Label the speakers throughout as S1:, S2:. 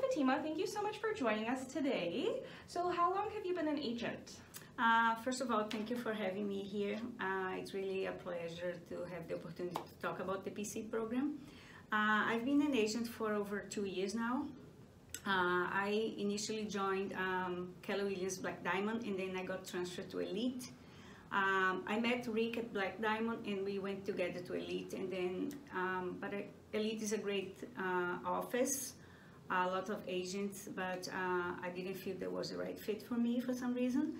S1: Fatima, thank you so much for joining us today. So how long have you been an agent?
S2: First of all, thank you for having me here. It's really a pleasure to have the opportunity to talk about the PC program. I've been an agent for over 2 years now. I initially joined Keller Williams Black Diamond, and then I got transferred to Elite. I met Rick at Black Diamond and we went together to Elite, and then Elite is a great office, a lot of agents, but I didn't feel there was the right fit for me for some reason.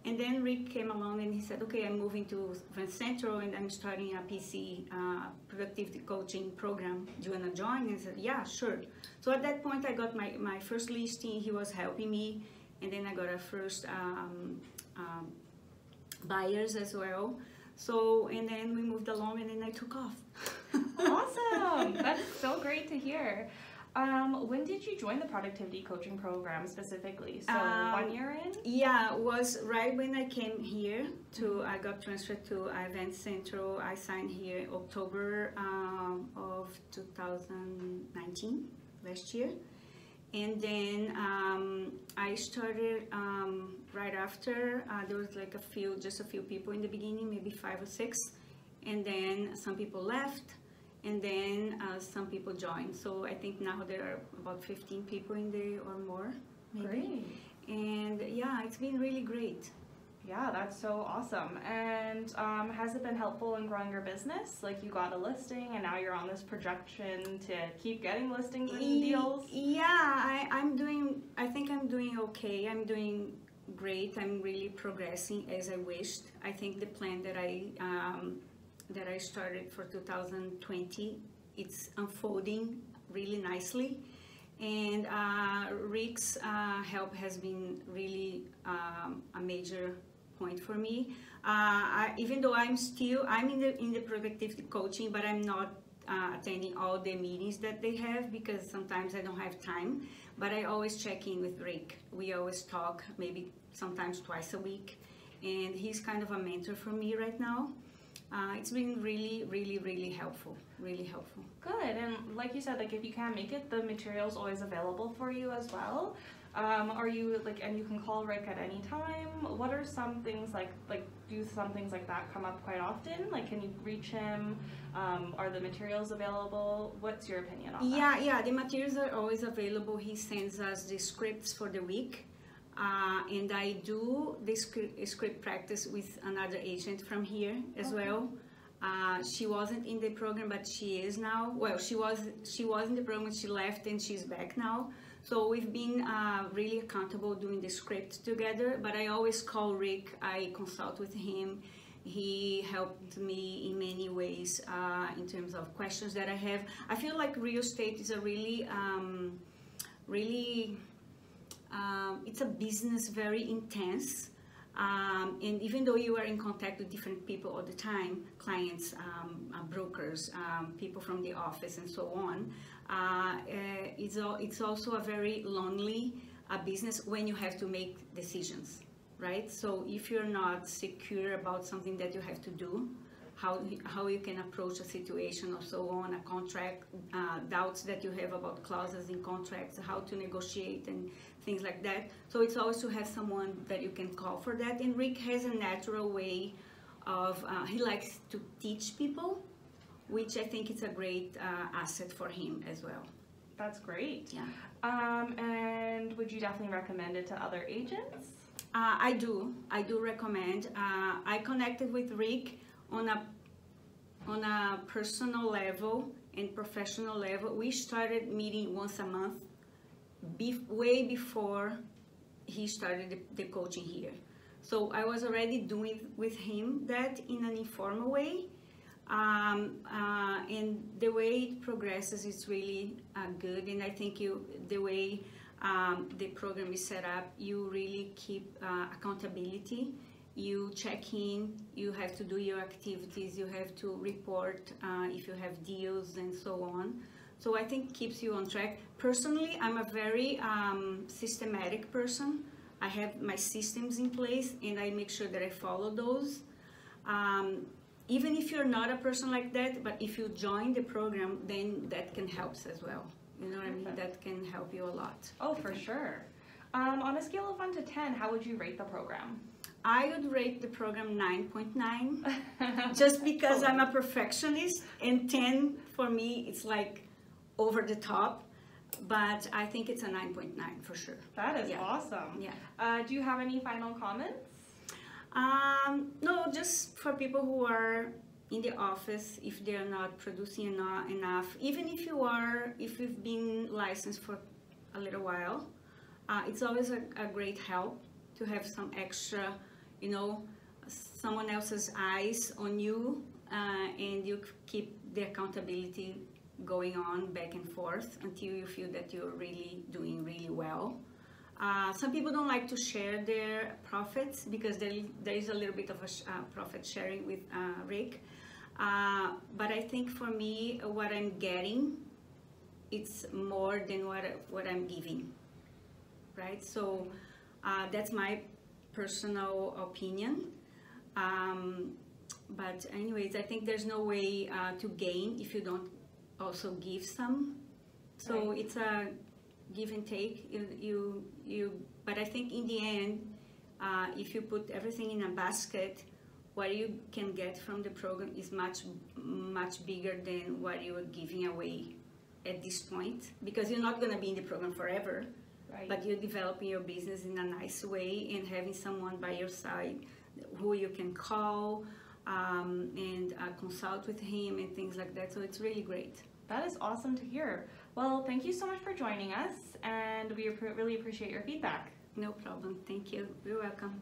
S2: And then Rick came along and he said, okay, I'm moving to Vancentral and I'm starting a PC productivity coaching program. Do you want to join? And I said, yeah, sure. So at that point I got my first listing. He was helping me, and then I got our first buyers as well. So, and then we moved along and then I took off.
S1: Awesome. That's so great to hear. When did you join the productivity coaching program specifically? So 1 year in?
S2: Yeah, it was right when I came here I got transferred to Vancentral. I signed here October of 2019, last year. And then I started right after. There was like just a few people in the beginning, maybe 5 or 6. And then some people left. And then some people joined. So I think now there are about 15 people in there or more, maybe.
S1: Great.
S2: And yeah, it's been really great.
S1: Yeah, that's so awesome. And has it been helpful in growing your business? Like you got a listing and now you're on this projection to keep getting listings and deals?
S2: Yeah, I think I'm doing okay. I'm doing great. I'm really progressing as I wished. I think the plan that I started for 2020, it's unfolding really nicely, and Rick's help has been really a major point for me. Even though I'm in the productivity coaching, but I'm not attending all the meetings that they have because sometimes I don't have time, but I always check in with Rick. We always talk, maybe sometimes twice a week, and he's kind of a mentor for me right now. It's been really helpful, really helpful.
S1: Good. And like you said, like if you can't make it, the material's always available for you as well. Are you like, and you can call Rick at any time? What are some things like do some things like that come up quite often? Like, can you reach him? Are the materials available? What's your opinion on that?
S2: Yeah, the materials are always available. He sends us the scripts for the week. And I do the script practice with another agent from here as well. She wasn't in the program, but she is now. Well, she was in the program, she left and she's back now. So we've been really accountable doing the script together, but I always call Rick, I consult with him. He helped me in many ways in terms of questions that I have. I feel like real estate is a really it's a business, very intense, and even though you are in contact with different people all the time, clients, brokers, people from the office and so on, it's also a very lonely business when you have to make decisions, right? So if you're not secure about something that you have to do, how you can approach a situation or so on, a contract, doubts that you have about clauses in contracts, how to negotiate and things like that. So it's always to have someone that you can call for that. And Rick has a natural way of, he likes to teach people, which I think is a great asset for him as well.
S1: That's great.
S2: Yeah.
S1: And would you definitely recommend it to other agents?
S2: I do recommend. I connected with Rick on a personal level and professional level. We started meeting once a month way before he started the coaching here. So I was already doing with him that in an informal way, and the way it progresses is really good. And I think the way the program is set up, you really keep accountability. You check in, you have to do your activities, you have to report if you have deals and so on. So I think it keeps you on track. Personally, I'm a very systematic person. I have my systems in place and I make sure that I follow those. Even if you're not a person like that, but if you join the program, then that can help as well. You know what I mean? That can help you a lot.
S1: Oh, for sure. On a scale of 1 to 10, how would you rate the program?
S2: I would rate the program 9.9 just because I'm a perfectionist, and 10 for me it's like over the top, but I think it's a 9.9 for sure.
S1: That is awesome.
S2: Yeah.
S1: Do you have any final comments?
S2: No, just for people who are in the office, if they're not producing enough, even if you've been licensed for a little while, it's always a great help to have some extra, you know, someone else's eyes on you, and you keep the accountability going on back and forth until you feel that you're really doing really well. Some people don't like to share their profits because there is a little bit of a profit sharing with Rick. But I think for me, what I'm getting, it's more than what I'm giving, right? So that's my personal opinion. But anyways, I think there's no way to gain if you don't also give some. So it's a give and take. But I think in the end, if you put everything in a basket, what you can get from the program is much bigger than what you are giving away at this point, because you're not going to be in the program forever. Right. But you're developing your business in a nice way and having someone by your side who you can call and consult with him and things like that. So it's really great.
S1: That is awesome to hear. Well, thank you so much for joining us, and we really appreciate your feedback.
S2: No problem. Thank you. You're welcome.